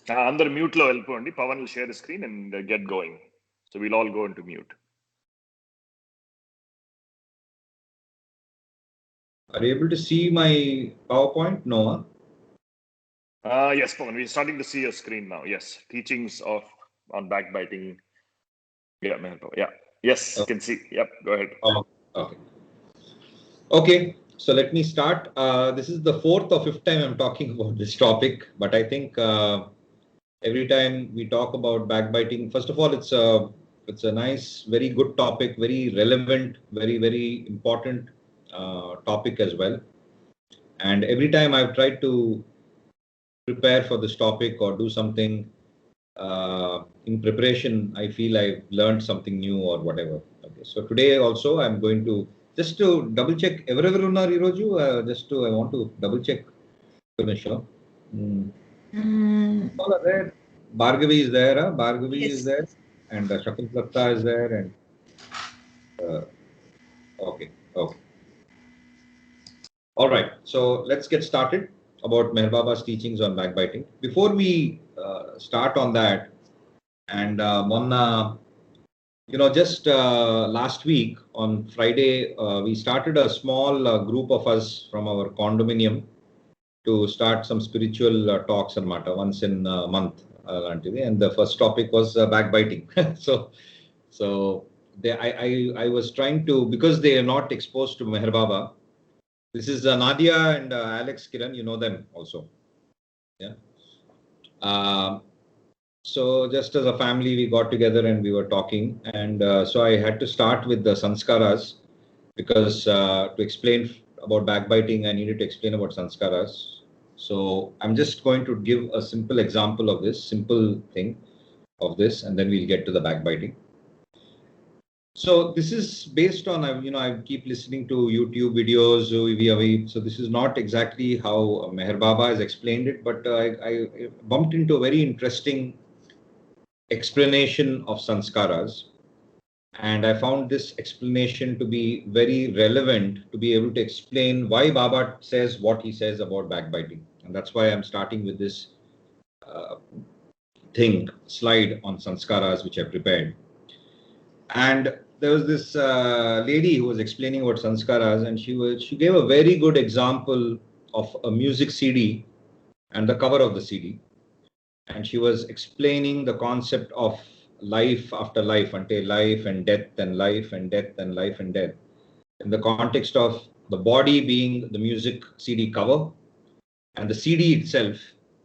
Under mute lo velpondi. Pavan will share the screen and get going. So we'll all go into mute. Are you able to see my PowerPoint? No. Yes, Pavan, we're starting to see your screen now. Yes, teachings on backbiting. Yeah, yeah. Yes, you can see. Yep, go ahead. Okay. Okay, so let me start. This is the 4th or 5th time I'm talking about this topic, but I think every time we talk about backbiting, first of all, it's a nice, very good topic, very relevant, very important topic as well. And every time I've tried to prepare for this topic or do something in preparation, I feel I've learned something new or whatever. Okay, so today also I'm going to just to double check everever unnar iroju, I want to double check. All are there. Bhargavi is there. Bhargavi Yes. is there, and Shakuntala is there, and okay. All right. So let's get started about Meher Baba's teachings on backbiting. Before we start on that, and just last week on Friday, we started a small group of us from our condominium to start some spiritual talks and matter once in a month. And the first topic was backbiting. So I was trying to, because they are not exposed to Meher Baba. This is Nadia and Alex Kiran. You know them also. Yeah. So just as a family, we got together and we were talking. And so I had to start with the sanskaras, because to explain about backbiting, I needed to explain about sanskaras. So I'm just going to give a simple example of this, simple thing of this, and then we'll get to the backbiting. So this is based on, I keep listening to YouTube videos. So this is not exactly how Meher Baba has explained it, but I bumped into a very interesting explanation of sanskaras. And I found this explanation to be very relevant to be able to explain why Baba says what he says about backbiting. And that's why I'm starting with this slide on sanskaras, which I prepared. And there was this lady who was explaining about sanskaras, and she gave a very good example of a music CD and the cover of the CD. And she was explaining the concept of life after life, until life and death and life and death and life and death, in the context of the body being the music CD cover and the CD itself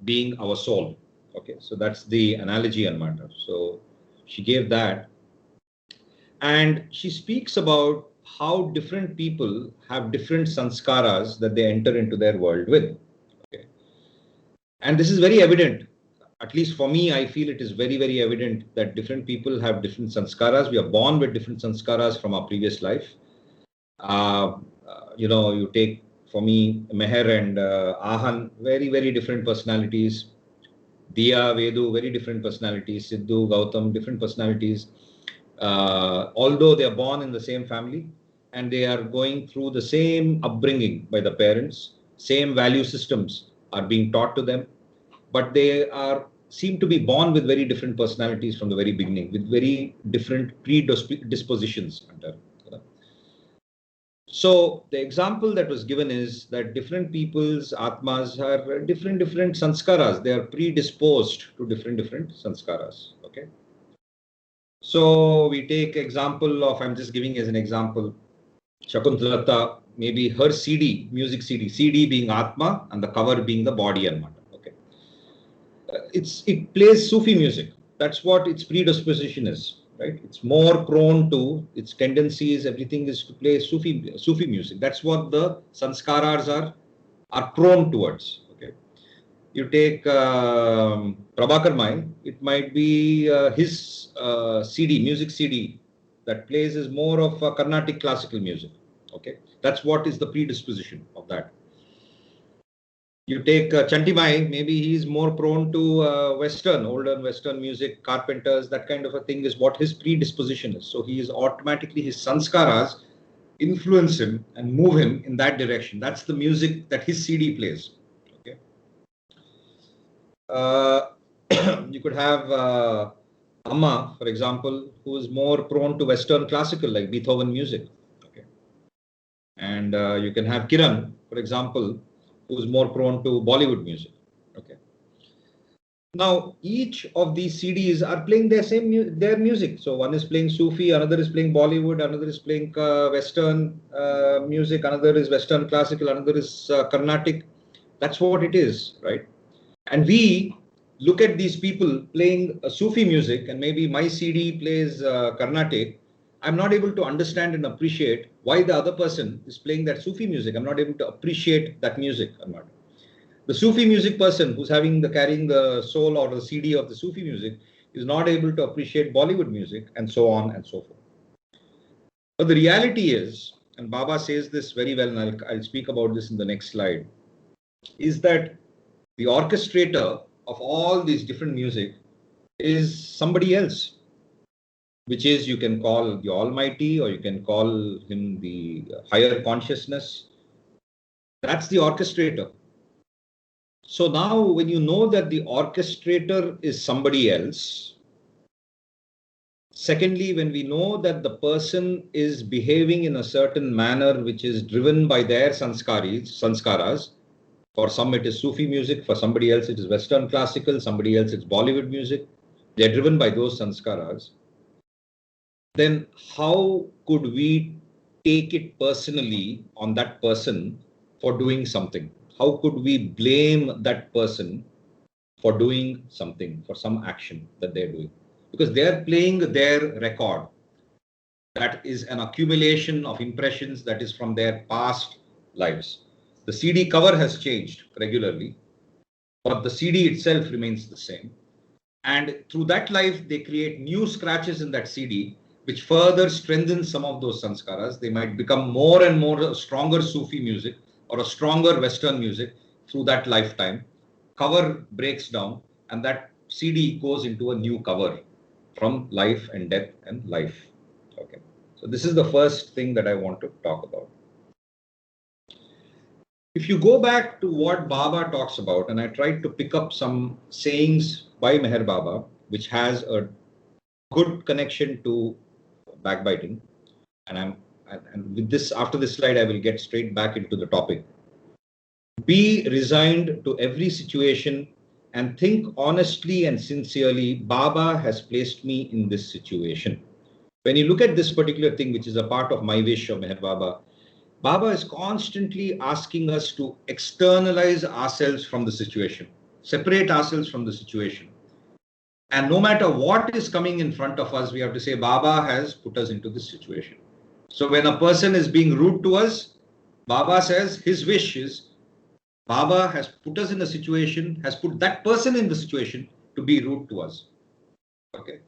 being our soul. Okay, so that's the analogy on matter. So she gave that, and she speaks about how different people have different sanskaras that they enter into their world with. Okay, and this is very evident. At least for me, I feel it is very evident that different people have different sanskaras. We are born with different sanskaras from our previous life. You take, for me, Meher and Ahan, very different personalities. Diya, Vedu, very different personalities. Siddhu, Gautam, different personalities. Although they are born in the same family and they are going through the same upbringing by the parents, same value systems are being taught to them, but they seem to be born with very different personalities from the very beginning, with very different predispositions. So the example that was given is that different people's atmas are different sanskaras. They are predisposed to different sanskaras. Okay. So we take example of, I'm just giving as an example, Shakuntala, maybe her music CD being Atma and the cover being the body and matter. Okay. It plays Sufi music. That's what its predisposition is, right? It's more prone to, its tendencies, everything is to play Sufi music. That's what the sanskaras are prone towards. Okay. You take Prabhakar Mai, it might be his music CD that plays is more of Carnatic classical music. Okay, that's what is the predisposition of that. You take Chanti Mai, maybe he's more prone to older Western music, carpenters, that kind of a thing is what his predisposition is. So he is automatically, his sanskaras influence him and move him in that direction. That's the music that his CD plays. Okay. you could have Amma, for example, who is more prone to Western classical, like Beethoven music. Okay. And you can have Kiran, for example, who is more prone to Bollywood music. Okay. Now, each of these CDs are playing their music. So one is playing Sufi, another is playing Bollywood, another is playing Western music, another is Western classical, another is Carnatic. That's what it is, right? And we look at these people playing Sufi music, and maybe my CD plays Carnatic. I'm not able to understand and appreciate why the other person is playing that Sufi music. I'm not able to appreciate that music. The Sufi music person who's carrying the soul or the CD of the Sufi music is not able to appreciate Bollywood music, and so on and so forth. But the reality is, and Baba says this very well, and I'll speak about this in the next slide, is that the orchestrator of all these different music is somebody else, which is, you can call the Almighty, or you can call him the higher consciousness. That's the orchestrator. So now when you know that the orchestrator is somebody else, secondly, when we know that the person is behaving in a certain manner which is driven by their sanskaras, for some it is Sufi music, for somebody else it is Western classical, somebody else it's Bollywood music, they're driven by those sanskaras, then how could we take it personally on that person for doing something? How could we blame that person for doing something, for some action that they're doing? Because they're playing their record. That is an accumulation of impressions that is from their past lives. The CD cover has changed regularly, but the CD itself remains the same. And through that life, they create new scratches in that CD, which further strengthens some of those sanskaras. They might become more and more stronger Sufi music or a stronger Western music through that lifetime. Cover breaks down, and that CD goes into a new cover from life and death and life. Okay. So this is the first thing that I want to talk about. If you go back to what Baba talks about, and I tried to pick up some sayings by Meher Baba, which has a good connection to backbiting, and with this, after this slide, I will get straight back into the topic. Be resigned to every situation and think honestly and sincerely. Baba has placed me in this situation. When you look at this particular thing, which is a part of my wish of Meher Baba, Baba is constantly asking us to externalize ourselves from the situation, separate ourselves from the situation. And no matter what is coming in front of us, we have to say, Baba has put us into this situation. So when a person is being rude to us, Baba says his wish is, Baba has put us in a situation, has put that person in the situation to be rude to us. Okay.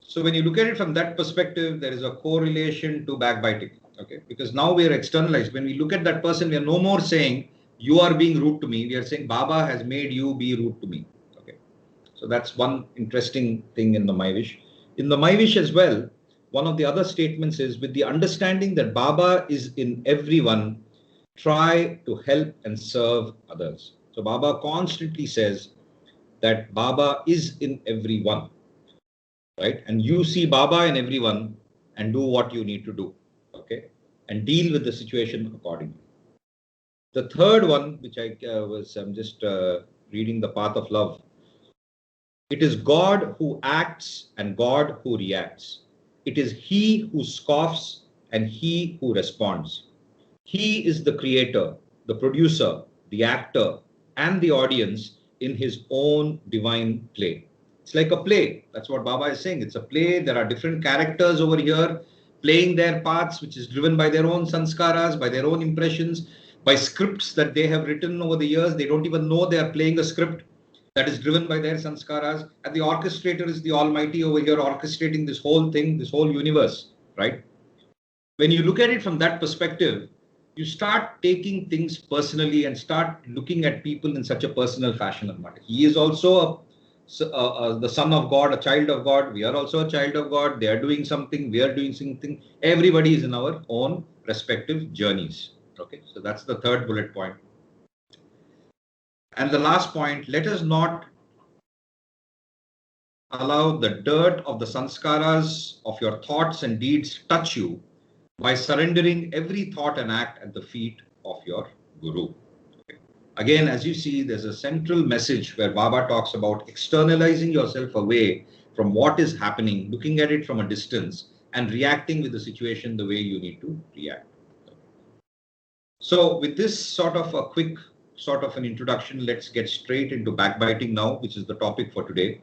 So when you look at it from that perspective, there is a correlation to backbiting. Okay. Because now we are externalized. When we look at that person, we are no more saying, you are being rude to me. We are saying, Baba has made you be rude to me. Okay. So that's one interesting thing in the My Wish. In the My Wish as well, one of the other statements is, with the understanding that Baba is in everyone, try to help and serve others. So Baba constantly says that Baba is in everyone, right? And you see Baba in everyone and do what you need to do, okay? And deal with the situation accordingly. The third one, which I'm just reading The Path of Love. It is God who acts and God who reacts. It is He who scoffs and He who responds. He is the creator, the producer, the actor, and the audience in his own divine play. It's like a play. That's what Baba is saying. It's a play. There are different characters over here playing their parts, which is driven by their own sanskaras, by their own impressions, by scripts that they have written over the years. They don't even know they are playing a script that is driven by their sanskaras. And the orchestrator is the Almighty over here orchestrating this whole thing, this whole universe, right? When you look at it from that perspective, you start taking things personally and start looking at people in such a personal fashion. He is also the son of God, a child of God. We are also a child of God. They are doing something. We are doing something. Everybody is in our own respective journeys. Okay, so that's the third bullet point. And the last point, let us not allow the dirt of the sanskaras of your thoughts and deeds touch you by surrendering every thought and act at the feet of your Guru. Again, as you see, there's a central message where Baba talks about externalizing yourself away from what is happening, looking at it from a distance, and reacting with the situation the way you need to react. So with this sort of a quick sort of an introduction, let's get straight into backbiting now, which is the topic for today.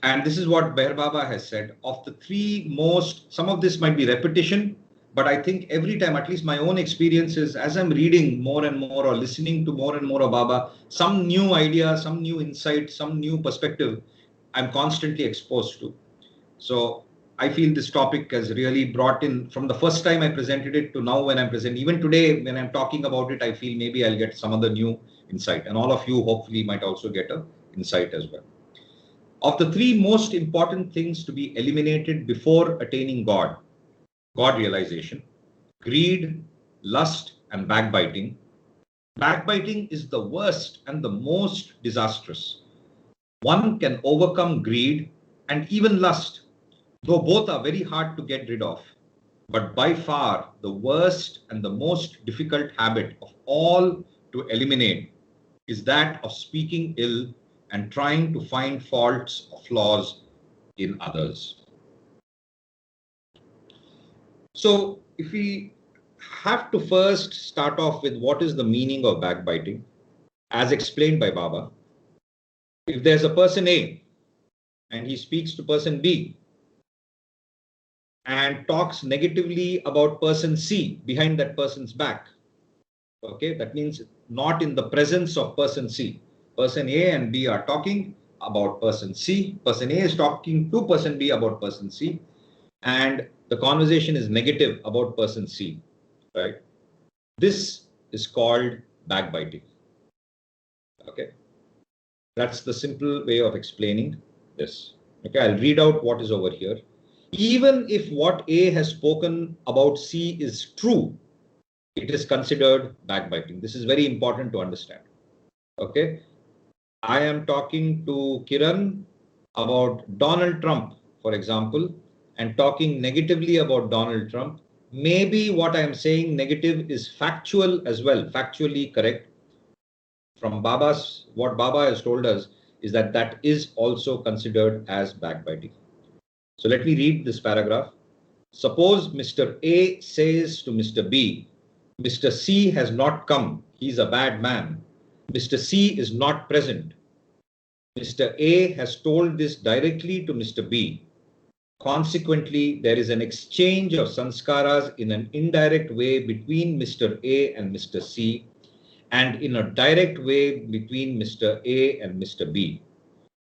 And this is what Meher Baba has said. Of the three most, some of this might be repetition, but I think every time, at least my own experience is, as I'm reading more and more or listening to more and more of Baba, some new idea, some new insight, some new perspective, I'm constantly exposed to. So I feel this topic has really brought in, from the first time I presented it to now when I'm present, even today when I'm talking about it, I feel maybe I'll get some other new insight. And all of you hopefully might also get an insight as well. Of the three most important things to be eliminated before attaining God realization, greed, lust, and backbiting. Backbiting is the worst and the most disastrous. One can overcome greed and even lust, though both are very hard to get rid of. But by far, the worst and the most difficult habit of all to eliminate is that of speaking ill and trying to find faults or flaws in others. So if we have to first start off with what is the meaning of backbiting, as explained by Baba. If there's a person A and he speaks to person B and talks negatively about person C behind that person's back, okay, that means not in the presence of person C. Person A and B are talking about person C. Person A is talking to person B about person C. And the conversation is negative about person C, right? This is called backbiting. Okay. That's the simple way of explaining this. Okay, I'll read out what is over here. Even if what A has spoken about C is true, it is considered backbiting. This is very important to understand. Okay. I am talking to Kiran about Donald Trump, for example, and talking negatively about Donald Trump. Maybe what I am saying negative is factual as well, factually correct. From Baba's, what Baba has told us is that that is also considered as backbiting. So let me read this paragraph. Suppose Mr. A says to Mr. B, Mr. C has not come, he's a bad man. Mr. C is not present. Mr. A has told this directly to Mr. B. Consequently, there is an exchange of sanskaras in an indirect way between Mr. A and Mr. C, and in a direct way between Mr. A and Mr. B.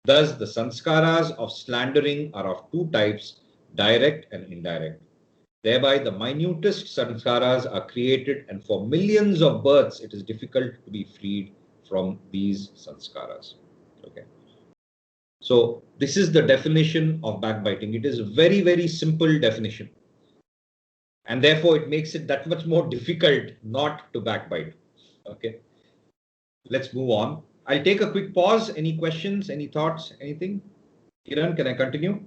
Thus, the sanskaras of slandering are of two types, direct and indirect. Thereby, the minutest sanskaras are created, and for millions of births, it is difficult to be freed from these sanskaras. Okay. So this is the definition of backbiting. It is a very, very simple definition. And therefore, it makes it that much more difficult not to backbite. Okay. Let's move on. I'll take a quick pause. Any questions, any thoughts, anything? Kiran, can I continue?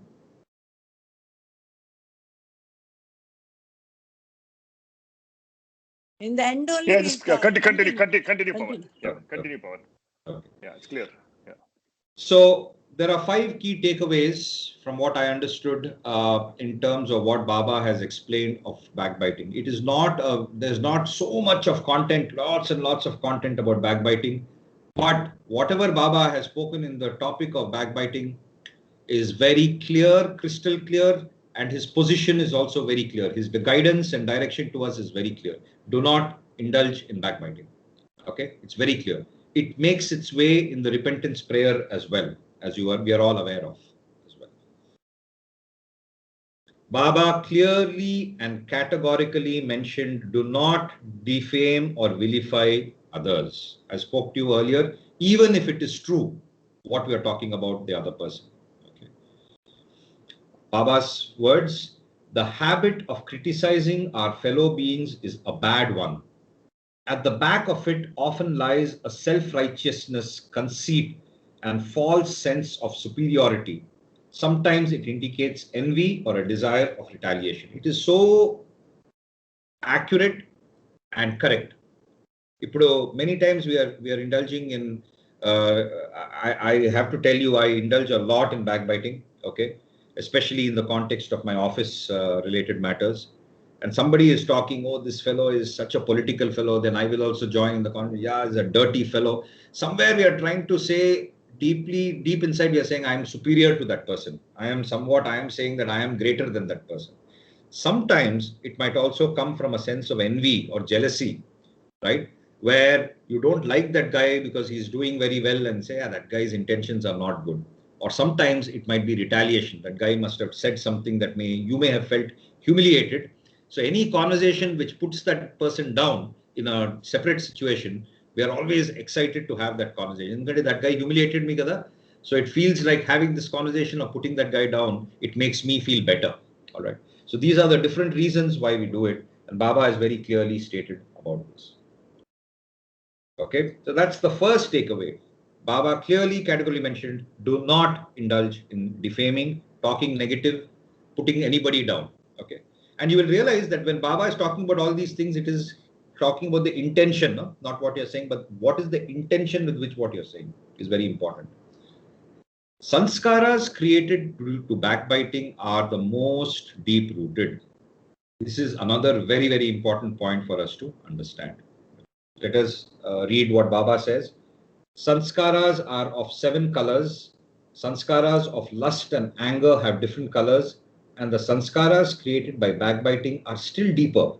In the end only. Yeah, just continue, Pawan. Yeah, continue, Pawan. Okay. Yeah, it's clear. Yeah. So there are 5 key takeaways from what I understood in terms of what Baba has explained of backbiting. It is not, there's not so much of content, lots and lots of content about backbiting, but whatever Baba has spoken in the topic of backbiting is very clear, crystal clear, and his position is also very clear. The guidance and direction to us is very clear. Do not indulge in backbiting. Okay, it's very clear. It makes its way in the repentance prayer as well, as we are all aware of as well. Baba clearly and categorically mentioned, do not defame or vilify others. I spoke to you earlier, even if it is true what we are talking about the other person. Okay. Baba's words, the habit of criticizing our fellow beings is a bad one. At the back of it often lies a self-righteousness, conceit, and false sense of superiority. Sometimes it indicates envy or a desire of retaliation. It is so accurate and correct. Many times we are indulging in, I have to tell you, I indulge a lot in backbiting, okay, especially in the context of my office related matters. And somebody is talking, oh, this fellow is such a political fellow, then I will also join the conversation. Yeah, he's a dirty fellow. Somewhere we are trying to say deep inside, we are saying I am superior to that person. I am saying that I am greater than that person. Sometimes it might also come from a sense of envy or jealousy, right? Where you don't like that guy because he's doing very well and say, yeah, that guy's intentions are not good. Or sometimes it might be retaliation. That guy must have said something that you may have felt humiliated. So any conversation which puts that person down in a separate situation, we are always excited to have that conversation. That guy humiliated me, kada. So it feels like having this conversation of putting that guy down, it makes me feel better. All right. So these are the different reasons why we do it. And Baba has very clearly stated about this. Okay, so that's the first takeaway. Baba clearly, categorically mentioned, do not indulge in defaming, talking negative, putting anybody down. Okay, and you will realize that when Baba is talking about all these things, it is talking about the intention, no? Not what you're saying, but what is the intention with which what you're saying is very important. Sanskaras created to backbiting are the most deep-rooted. This is another very, very important point for us to understand. Let us read what Baba says. Sanskaras are of 7 colors. Sanskaras of lust and anger have different colors, and the sanskaras created by backbiting are still deeper.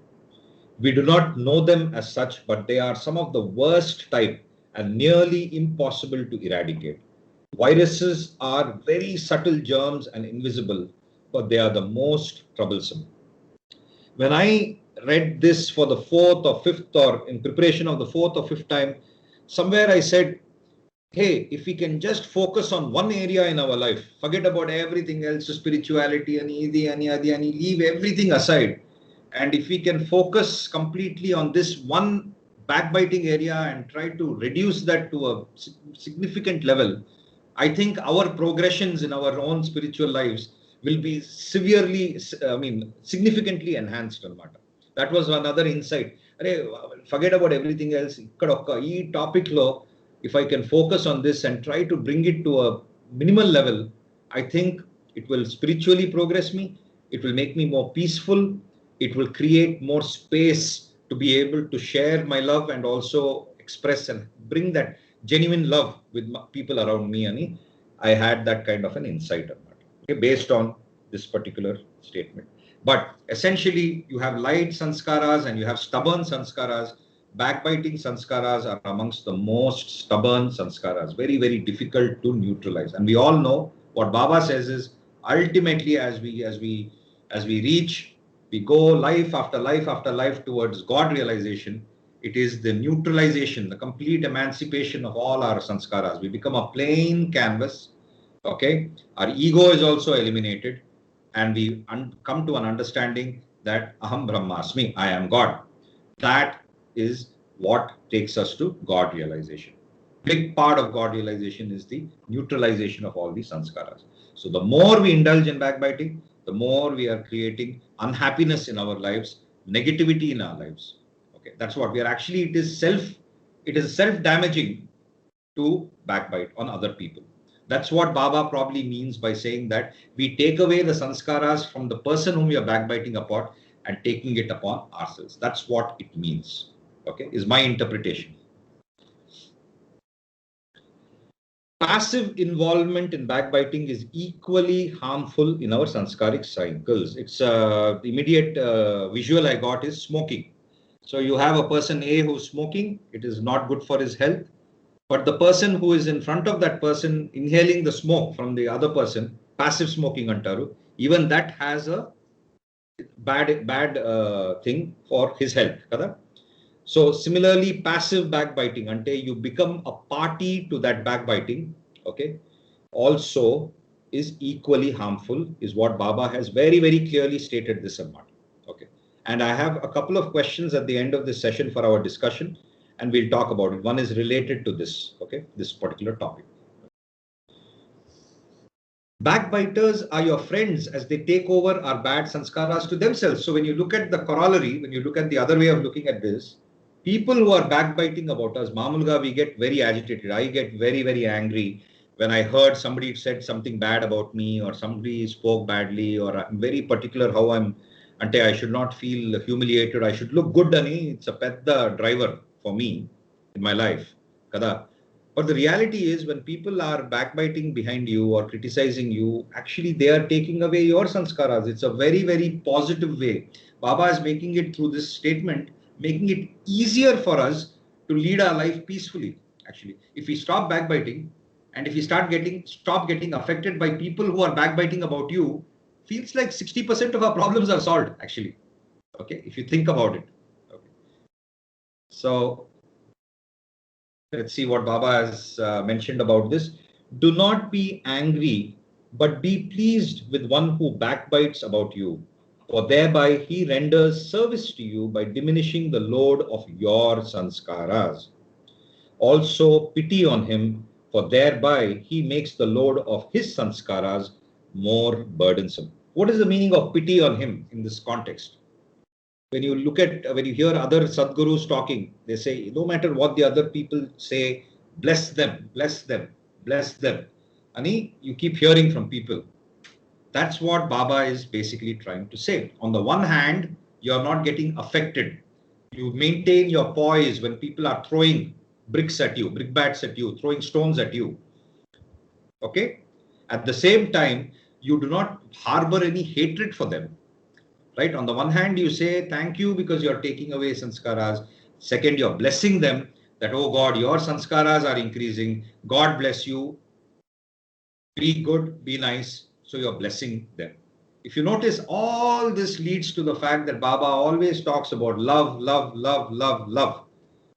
We do not know them as such, but they are some of the worst type and nearly impossible to eradicate. Viruses are very subtle germs and invisible, but they are the most troublesome. When I read this for the 4th or 5th, or in preparation of the 4th or 5th time, somewhere I said, hey, if we can just focus on one area in our life, forget about everything else, spirituality, and leave everything aside. And if we can focus completely on this one backbiting area and try to reduce that to a significant level, I think our progressions in our own spiritual lives will be significantly enhanced. That was another insight. Forget about everything else. Ee topic lo, if I can focus on this and try to bring it to a minimal level, I think it will spiritually progress me. It will make me more peaceful. It will create more space to be able to share my love and also express and bring that genuine love with people around me. And I had that kind of an insight on that, okay, based on this particular statement. But essentially, you have light sanskaras and you have stubborn sanskaras. Backbiting sanskaras are amongst the most stubborn sanskaras, very, very difficult to neutralize. And we all know what Baba says is ultimately, as we reach, we go life after life after life towards God realization. It is the neutralization, the complete emancipation of all our sanskaras. We become a plain canvas. Okay, our ego is also eliminated, and we come to an understanding that Aham Brahmasmi, I am God. That is what takes us to God realization. Big part of God realization is the neutralization of all these sanskaras. So the more we indulge in backbiting, the more we are creating unhappiness in our lives, negativity in our lives. Okay, that's what we are actually. It is self-damaging to backbite on other people. That's what Baba probably means by saying that we take away the sanskaras from the person whom we are backbiting upon and taking it upon ourselves. That's what it means. Okay, is my interpretation. Passive involvement in backbiting is equally harmful in our sanskaric cycles. It's the immediate visual I got is smoking. So you have a person A who's smoking. It is not good for his health. But the person who is in front of that person inhaling the smoke from the other person, passive smoking antaru, even that has a bad thing for his health. Kada? So similarly, passive backbiting, ante you become a party to that backbiting, okay, also is equally harmful, is what Baba has very, very clearly stated this amount. Okay. And I have a couple of questions at the end of this session for our discussion, and we'll talk about it. One is related to this, okay, this particular topic. Backbiters are your friends as they take over our bad sanskaras to themselves. So when you look at the corollary, when you look at the other way of looking at this, people who are backbiting about us, Mamulga, we get very agitated. I get very, very angry when I heard somebody said something bad about me or somebody spoke badly, or I'm very particular how ante I should not feel humiliated. I should look good ani. It's a pedda driver for me in my life. Kada. But the reality is when people are backbiting behind you or criticizing you, actually they are taking away your sanskaras. It's a very, very positive way. Baba is making it through this statement, making it easier for us to lead our life peacefully. Actually, if we stop backbiting and if we stop getting affected by people who are backbiting about you, feels like 60% of our problems are solved, actually. Okay, if you think about it. Okay. So let's see what Baba has mentioned about this. Do not be angry, but be pleased with one who backbites about you, for thereby he renders service to you by diminishing the load of your sanskaras. Also pity on him, for thereby he makes the load of his sanskaras more burdensome. What is the meaning of pity on him in this context? When you hear other Sadgurus talking, they say, no matter what the other people say, bless them, bless them, bless them. Ani, you keep hearing from people. That's what Baba is basically trying to say. On the one hand, you're not getting affected. You maintain your poise when people are throwing bricks at you, brickbats at you, throwing stones at you. Okay? At the same time, you do not harbor any hatred for them. Right? On the one hand, you say thank you because you're taking away sanskaras. Second, you're blessing them that, oh God, your sanskaras are increasing. God bless you. Be good, be nice. So you're blessing them. If you notice, all this leads to the fact that Baba always talks about love, love, love, love, love.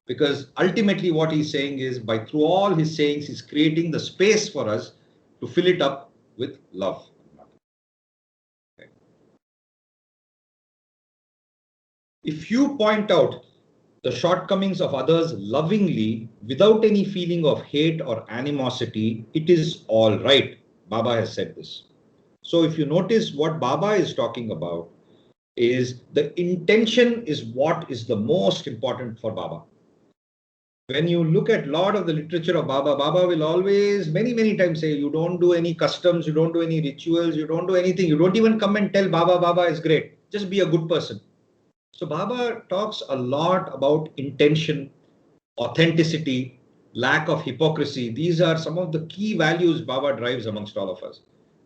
Because ultimately what he's saying is, by through all his sayings, he's creating the space for us to fill it up with love. If you point out the shortcomings of others lovingly without any feeling of hate or animosity, it is all right. Baba has said this. So if you notice, what Baba is talking about is the intention is what is the most important for Baba. When you look at a lot of the literature of Baba, Baba will always many, many times say, you don't do any customs, you don't do any rituals, you don't do anything. You don't even come and tell Baba, Baba is great. Just be a good person. So Baba talks a lot about intention, authenticity, lack of hypocrisy. These are some of the key values Baba drives amongst all of us.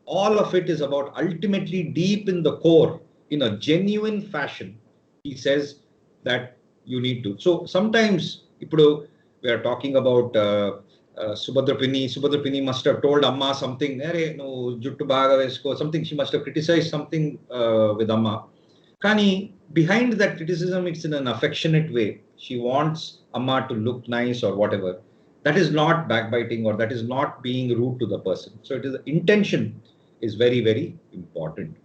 All of it is about ultimately deep in the core, in a genuine fashion. He says that you need to. So sometimes we are talking about Subhadra Pinni. Subhadra Pinni must have told Amma something. No, juttu baga vesko, something. She must have criticized something with Amma. Kani, behind that criticism, it's in an affectionate way. She wants Amma to look nice or whatever. That is not backbiting, or that is not being rude to the person. So it is intention is very, very important.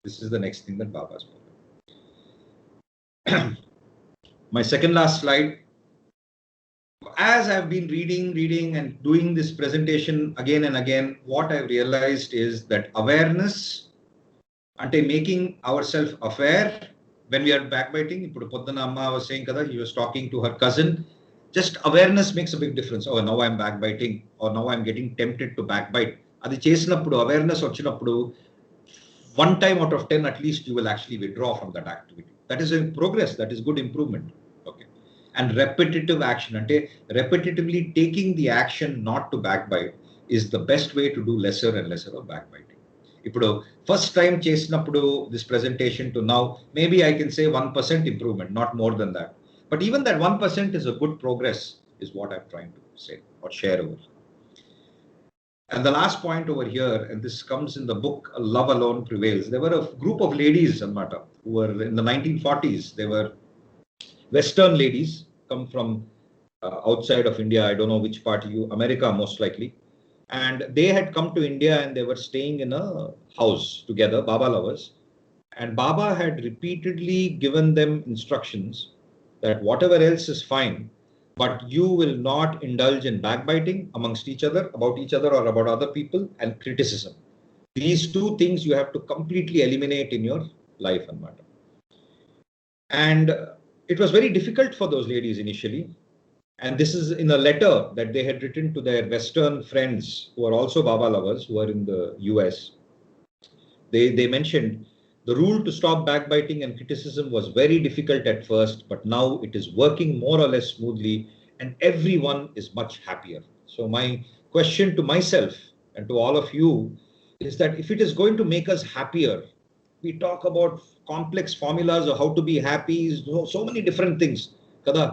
This is the next thing that Baba spoke. My second last slide. As I've been reading and doing this presentation again and again, what I've realized is that awareness, ante making ourselves aware when we are backbiting. Ippudu poddana Amma was saying kada, he was talking to her cousin. Just awareness makes a big difference. Oh, now I'm backbiting, or now I'm getting tempted to backbite. Adi chesinappudu, awareness vachinappudu, 1 time out of 10 at least you will actually withdraw from that activity. That is a progress, that is good improvement. Okay. And repetitive action, ante repetitively taking the action not to backbite is the best way to do lesser and lesser of backbiting. Ippudu first time chesinappudu this presentation to now, maybe I can say 1% improvement, not more than that. But even that 1% is a good progress, is what I'm trying to say or share over. And the last point over here, and this comes in the book Love Alone Prevails. There were a group of ladies, Anmata, who were in the 1940s. They were Western ladies, come from outside of India. I don't know which part America most likely. And they had come to India and they were staying in a house together, Baba lovers. And Baba had repeatedly given them instructions that whatever else is fine, but you will not indulge in backbiting amongst each other, about each other or about other people, and criticism. These two things you have to completely eliminate in your life and matter. And it was very difficult for those ladies initially. And this is in a letter that they had written to their Western friends who are also Baba lovers, who are in the US. They mentioned the rule to stop backbiting and criticism was very difficult at first, but now it is working more or less smoothly and everyone is much happier. So my question to myself and to all of you is that if it is going to make us happier, we talk about complex formulas of how to be happy, so many different things. Kada,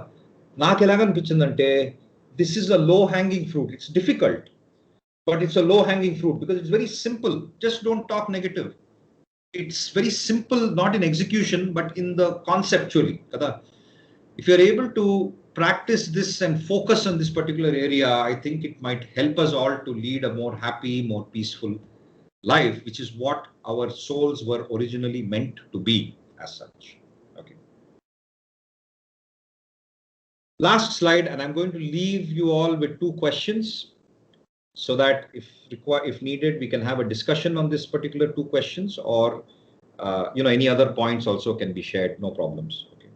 this is a low-hanging fruit. It's difficult, but it's a low-hanging fruit because it's very simple. Just don't talk negative. It's very simple, not in execution, but in the conceptually. Kada, if you're able to practice this and focus on this particular area, I think it might help us all to lead a more happy, more peaceful life, which is what our souls were originally meant to be as such. Okay. Last slide, and I'm going to leave you all with two questions so that if needed, we can have a discussion on this particular two questions, or any other points also can be shared, no problems. Okay.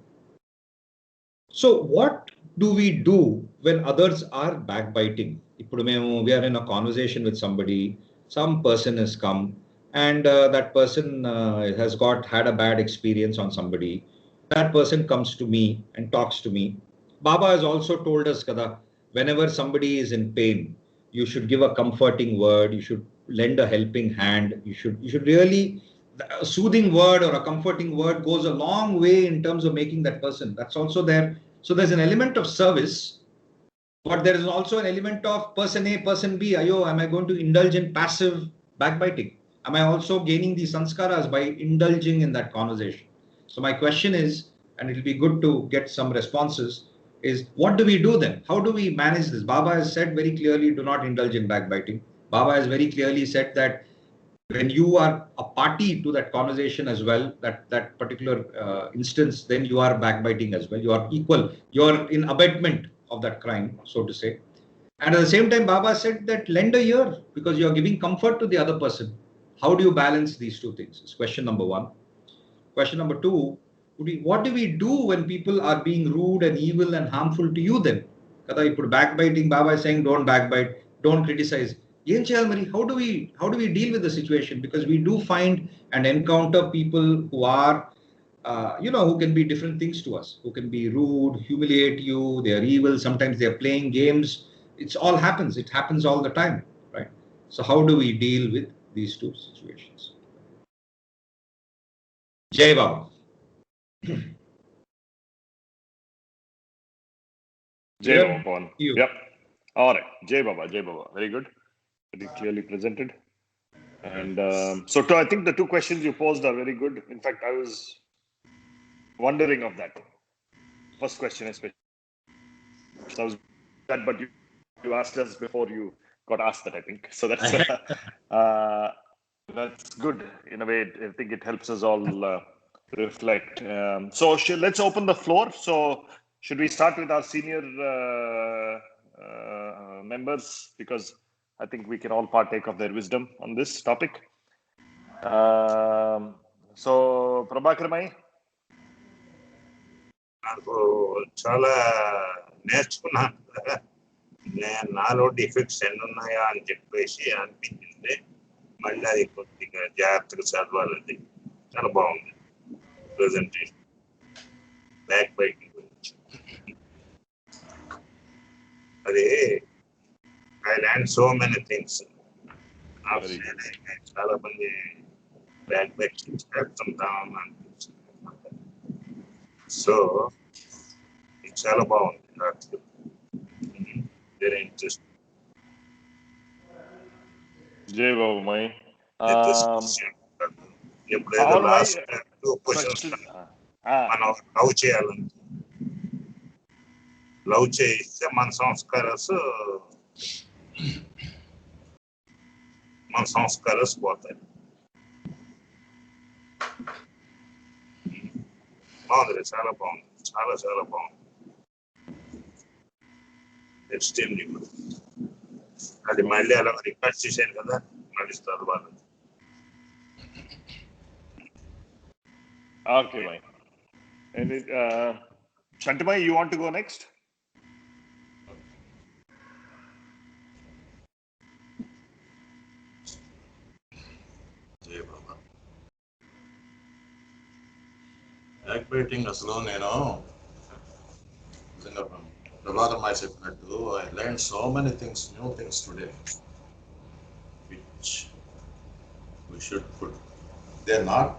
So what do we do when others are backbiting? We are in a conversation with somebody, some person has come, and that person has had a bad experience on somebody. That person comes to me and talks to me. Baba has also told us, Kada, whenever somebody is in pain, you should give a comforting word, you should lend a helping hand, you should really, a soothing word or a comforting word goes a long way in terms of making that person. That's also there. So there's an element of service, but there is also an element of person A, person B. Ayo, am I going to indulge in passive backbiting? Am I also gaining these sanskaras by indulging in that conversation? So my question is, and it'll be good to get some responses, is what do we do then? How do we manage this? Baba has said very clearly, do not indulge in backbiting. Baba has very clearly said that when you are a party to that conversation as well, that particular instance, then you are backbiting as well. You are equal. You are in abetment of that crime, so to say. And at the same time, Baba said that lend a ear because you are giving comfort to the other person. How do you balance these two things? It's question number one. Question number two, what do we do when people are being rude and evil and harmful to you then? Kada, you put backbiting, Baba is saying don't backbite, don't criticize. How do we deal with the situation? Because we do find and encounter people who are, who can be different things to us, who can be rude, humiliate you, they are evil, sometimes they are playing games. It happens all the time, right? So how do we deal with these two situations? Jai Baba. Jai Baba, Pawan. Yep. All right. Jai Baba. Very good. Very clearly presented. And I think the two questions you posed are very good. In fact, I was wondering of that. First question, especially. I was that, but you asked us before you got asked that, I think. So that's that's good in a way. I think it helps us all reflect. Let's open the floor. So should we start with our senior members, because I think we can all partake of their wisdom on this topic. So Prabhakar Mai. నాకు చాలా నేర్చుకున్నాను. నాలో defects ఎన్ని ఉన్నాయా అని చెప్పేసి అనిపించింది. మళ్ళీ అది కొద్దిగా జాగ్రత్తగా చదవాలండి. చాలా బాగుంది ప్రెజెంటేషన్ బ్యాక్ బైకింగ్ గురించి. అది I learn so many things. చాలా మంది బ్యాక్ బైకింగ్ చేస్తుంటాం అనిపించింది. సో ఇది చాలా బాగుంది. Very interesting. జై బాబు మై. ఎప్పుడైతే లాస్ట్ 2 క్వశ్చన్స్ మనం లవ్ చేయాలని, లవ్ చేయిస్తే మన సంస్కారాలు పోతాయి. బాగుంది, చాలా బాగుంది, చాలా బాగుంది. Extremely good. అది మళ్ళీ అలా రికార్డ్ చేశాను కదా, మళ్ళీ చదవాలి. Okay, bhai. And Shantamai, you want to go next? జై బాబా. బ్యాక్బైటింగ్ అసలు నేను నిజంగా ప్రభాకర్ మాయ చెప్పినట్టు I learn so many things, new things today which we should put. They're not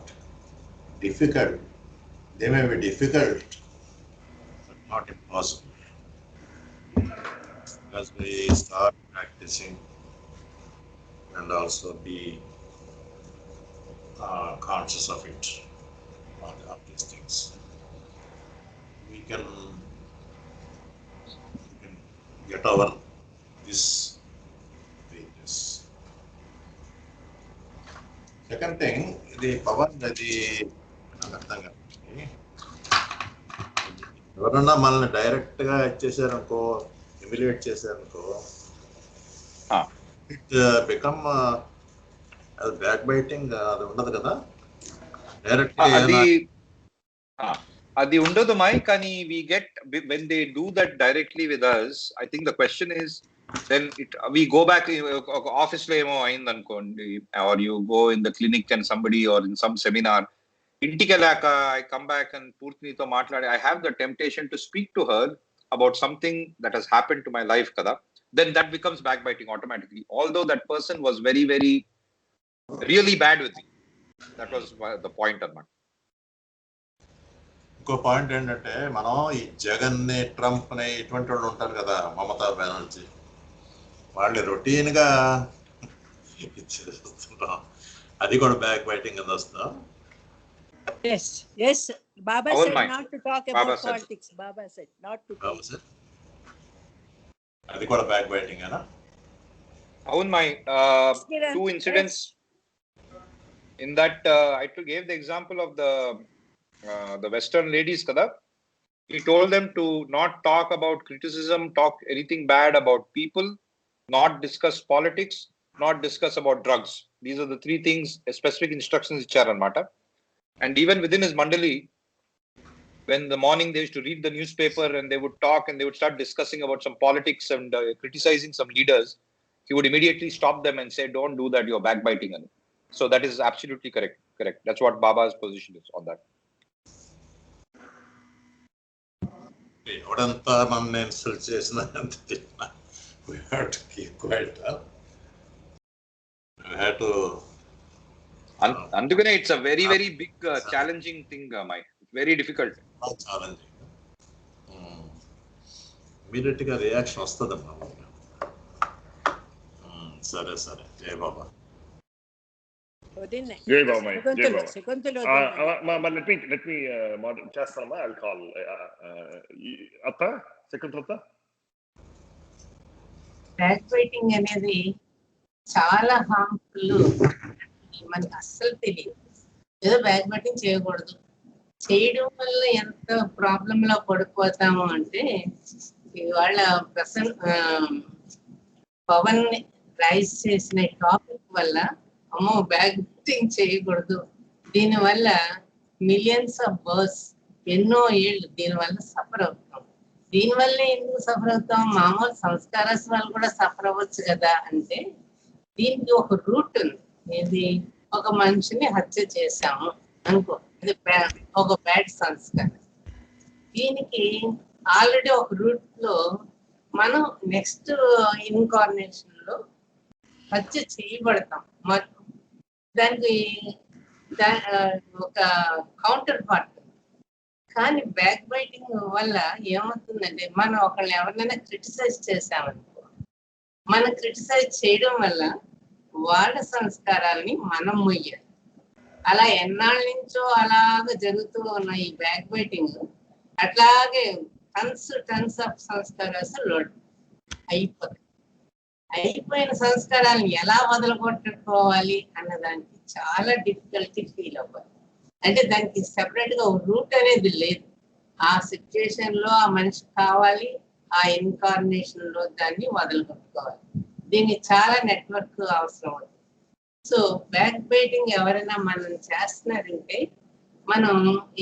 difficult. They may be difficult, but not impossible. As we start practicing and also be conscious of it, of these things, we can get over this weakness. Second thing, ఇది పవన్ అది నాకు అర్థం కాదు. ఎవరన్నా మనల్ని direct గా ఇచ్చేసారనుకో, humiliate చేశారనుకో, it become అది back biting అది ఉండదు కదా. డైరెక్ట్ అది ఉండదు మై. కానీ we get when they do that directly with us, I think the question is then we go back office lo emo ayindi ankondi, or you go in the clinic and somebody or in some seminar, intikelaka I come back and Purtini tho maatladi, I have the temptation to speak to her about something that has happened to my life kada, then that becomes backbiting automatically, although that person was very very really bad with me. That was the point anamata. ఇంకో point ఏంటంటే, మనం ఈ జగన్ ని, Trump ని, ఇటువంటి వాళ్ళు ఉంటారు కదా, మమతా బెనర్జీ, వాళ్ళు రొటీన్ గా ఇచ్చేస్తున్నాం. అది కూడా బ్యాక్ బైటింగ్ కింద వస్తుందా? Yes, yes. Baba Avun said mai. not to talk Baba about said. politics. Baba said not to talk. అది కూడా బ్యాక్ బైటింగ్ ఏనా? Avun mai. Kiran, Two incidents in that I gave the example of the Western ladies kada. He told them to not talk about criticism, talk anything bad about people, not discuss politics, not discuss about drugs. These are the three things, specific instructions icharanamata. And even within his mandali, when the morning they used to read the newspaper and they would talk and they would start discussing about some politics and criticizing some leaders, he would immediately stop them and say, don't do that, you're backbiting. So that is absolutely correct. That's what Baba's position is on that. ఎవడంతా నన్ను insult చేసినా we have to keep quiet. We have to. Andukane it's a very very big challenging thing, Mike. It's very difficult. Challenging. Immediate గా reaction వస్తుందమ్మా. సరే సరే, జై బాబా. Odinne. Jai Baba, Jai Baba. Sekuntala. Let me Chastama, I'll call Atta, second Atta. Back biting అనేది చాలా harmful, మనకి అస్సలు తెలియదు. ఏదో బ్యాక్ బైటింగ్ చేయకూడదు, చేయడం వల్ల ఎంత ప్రాబ్లం లో పడిపోతాము అంటే, ఇవాళ పవన్ రైజ్ చేసిన టాపిక్ వల్ల అమ్మో బ్యాక్ బైటింగ్ చేయకూడదు, దీనివల్ల మిలియన్స్ ఆఫ్ బర్డ్స్ ఎన్నో ఏళ్ళు దీనివల్ల సఫర్ అవుతాం. దీనివల్ల ఎందుకు సఫర్ అవుతాం? మామూలు సంస్కారస్ వాళ్ళు కూడా సఫర్ అవ్వచ్చు కదా అంటే, దీనికి ఒక రూట్ ఉంది. ఇది ఒక మనిషిని హత్య చేశాము అనుకో, ఇది ఒక బ్యాడ్ సంస్కారం. దీనికి ఆల్రెడీ ఒక రూట్ లో మనం నెక్స్ట్ ఇన్కార్నేషన్ లో హత్య చేయబడతాం. దానికి ఒక కౌంటర్ పార్ట్. కానీ బ్యాక్ బైటింగ్ వల్ల ఏమవుతుందంటే, మనం ఒకళ్ళని ఎవరినైనా క్రిటిసైజ్ చేసామనుకో, మనం క్రిటిసైజ్ చేయడం వల్ల వాళ్ళ సంస్కారాలని మనం మొయ్యాలి. అలా ఎన్నాళ్ళ నుంచో అలాగ జరుగుతూ ఉన్న ఈ బ్యాక్ బైటింగ్ అట్లాగే టన్స్ ఆఫ్ సంస్కారాలు లోడ్ అయిపోతాయి. అయిపోయిన సంస్కారాలను ఎలా వదలగొట్టుకోవాలి అన్నదానికి చాలా డిఫికల్టీ ఫీల్ అవ్వాలి. అంటే దానికి సెపరేట్ గా రూట్ అనేది లేదు. ఆ సిచ్యుయేషన్ లో ఆ మనిషి కావాలి, ఆ ఇన్కార్నేషన్ లో దాన్ని వదలగొట్టుకోవాలి. దీనికి చాలా నెట్వర్క్ అవసరం అవుతుంది. సో బ్యాక్ బైటింగ్ ఎవరైనా మనం చేస్తున్నారంటే మనం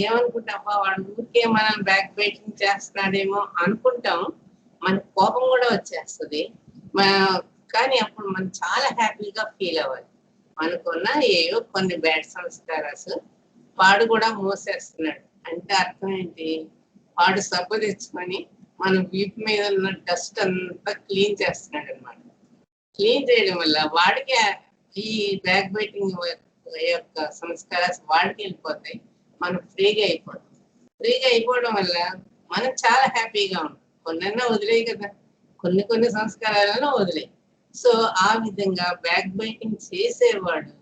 ఏమనుకుంటాం, వాడు ఊరికే మనం బ్యాక్ బైటింగ్ చేస్తున్నాడేమో అనుకుంటాం. మనకు కోపం కూడా వచ్చేస్తుంది. కానీ అప్పుడు మనం చాలా హ్యాపీగా ఫీల్ అవ్వాలి. మనకున్న ఏవో కొన్ని బ్యాడ్ సంస్కారాలు వాడు కూడా మోసేస్తున్నాడు అంటే అర్థం ఏంటి? వాడు సబ్బు తెచ్చుకొని మన వీపు మీద ఉన్న డస్ట్ అంతా క్లీన్ చేస్తున్నాడు అనమాట. క్లీన్ చేయడం వల్ల వాడికి ఈ బ్యాక్ బైటింగ్ యొక్క సంస్కారాలు వాడికి వెళ్ళిపోతాయి. మనం ఫ్రీగా అయిపోతాం. ఫ్రీగా అయిపోవడం వల్ల మనం చాలా హ్యాపీగా ఉంటాం. కొన్నైనా వదిలేయి కదా, కొన్ని సంస్కారాలను వదిలేయి. సో ఆ విధంగా బ్యాక్ బైటింగ్ చేసేవాడు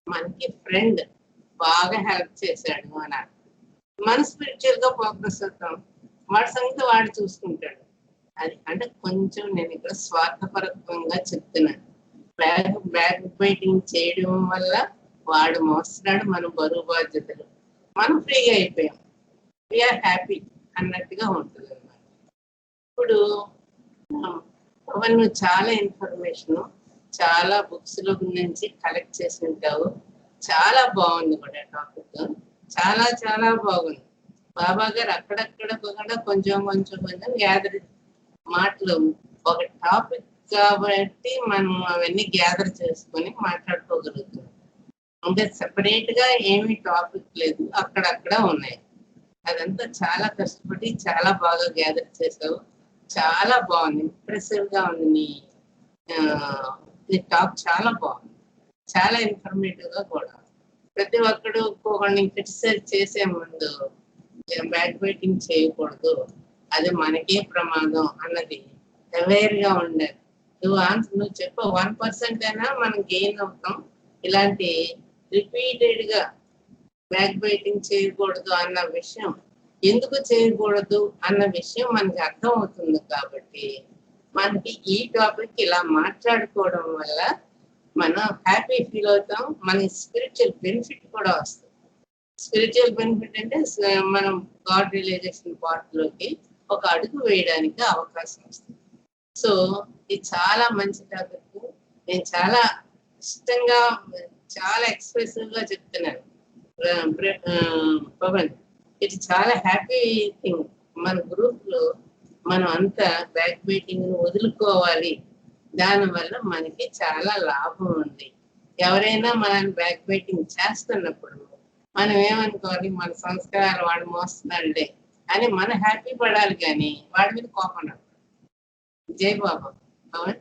మనకి ఫ్రెండ్, బాగా హెల్ప్ చేశాడు అని. మన స్పిరిచువల్ గా ప్రోగ్రెస్ అవుతాం. వాడి సంగతి వాడు చూసుకుంటాడు. అది అంటే కొంచెం నేను ఇక్కడ స్వార్థపరత్వంగా చెప్తున్నాను. బ్యాక్ బైటింగ్ చేయడం వల్ల వాడు మోస్తున్నాడు మన బరువు బాధ్యతలు, మనం ఫ్రీగా అయిపోయాం, వీఆర్ హ్యాపీ అన్నట్టుగా ఉంటుంది అన్నమాట. ఇప్పుడు నువ్వు చాలా ఇన్ఫర్మేషన్ చాలా బుక్స్ లో నుంచి కలెక్ట్ చేసి ఉంటావు. చాలా బాగుంది కూడా టాపిక్, చాలా చాలా బాగుంది. బాబా గారు అక్కడక్కడ కూడా కొంచెం గ్యాదర్ మాటలు, ఒక టాపిక్ కాబట్టి మనం అవన్నీ గ్యాదర్ చేసుకొని మాట్లాడుకోగలుగుతున్నాం. అంటే సెపరేట్ గా ఏమీ టాపిక్ లేదు, అక్కడక్కడ ఉన్నాయి. అదంతా చాలా కష్టపడి చాలా బాగా గ్యాదర్ చేసావు. చాలా బాగుంది, ఇంప్రెసివ్ గా ఉంది. నీ టాక్ చాలా బాగుంది, చాలా ఇన్ఫర్మేటివ్ గా కూడా. ప్రతి ఒక్కడు ఒక్కొక్కడిని క్రిటిసైజ్ చేసే ముందు బ్యాక్ బైటింగ్ చేయకూడదు, అది మనకే ప్రమాదం అన్నది అవేర్ గా ఉండాలి. నువ్వు చెప్పు 1% అయినా మనం గెయిన్ అవుతాం. ఇలాంటి రిపీటెడ్ గా బ్యాక్ బైటింగ్ చేయకూడదు అన్న విషయం, ఎందుకు చేయకూడదు అన్న విషయం మనకి అర్థం అవుతుంది. కాబట్టి మనకి ఈ టాపిక్ ఇలా మాట్లాడుకోవడం వల్ల మనం హ్యాపీ ఫీల్ అవుతాం. మనకి స్పిరిచువల్ బెనిఫిట్ కూడా వస్తుంది. స్పిరిచువల్ బెనిఫిట్ అంటే మనం గాడ్ రియలైజేషన్ పార్ట్ లోకి ఒక అడుగు వేయడానికి అవకాశం వస్తుంది. సో ఇది చాలా మంచి టాపిక్. నేను చాలా ఇష్టంగా చాలా ఎక్స్ప్రెసివ్ గా చెప్తున్నాను పవన్. ఇది చాలా హ్యాపీ థింగ్. మన గ్రూప్ లో మనం అంతా బ్యాక్ బైటింగ్ వదులుకోవాలి. దానివల్ల మనకి చాలా లాభం ఉంది. ఎవరైనా మనల్ని బ్యాక్ బైటింగ్ చేస్తున్నప్పుడు మనం ఏమనుకోవాలి, మన సంస్కారాలు వాడు మోస్తున్నాడులే అని మనం హ్యాపీ పడాలి, కానీ వాడి మీద కోపం. జై బాబా. పవన్.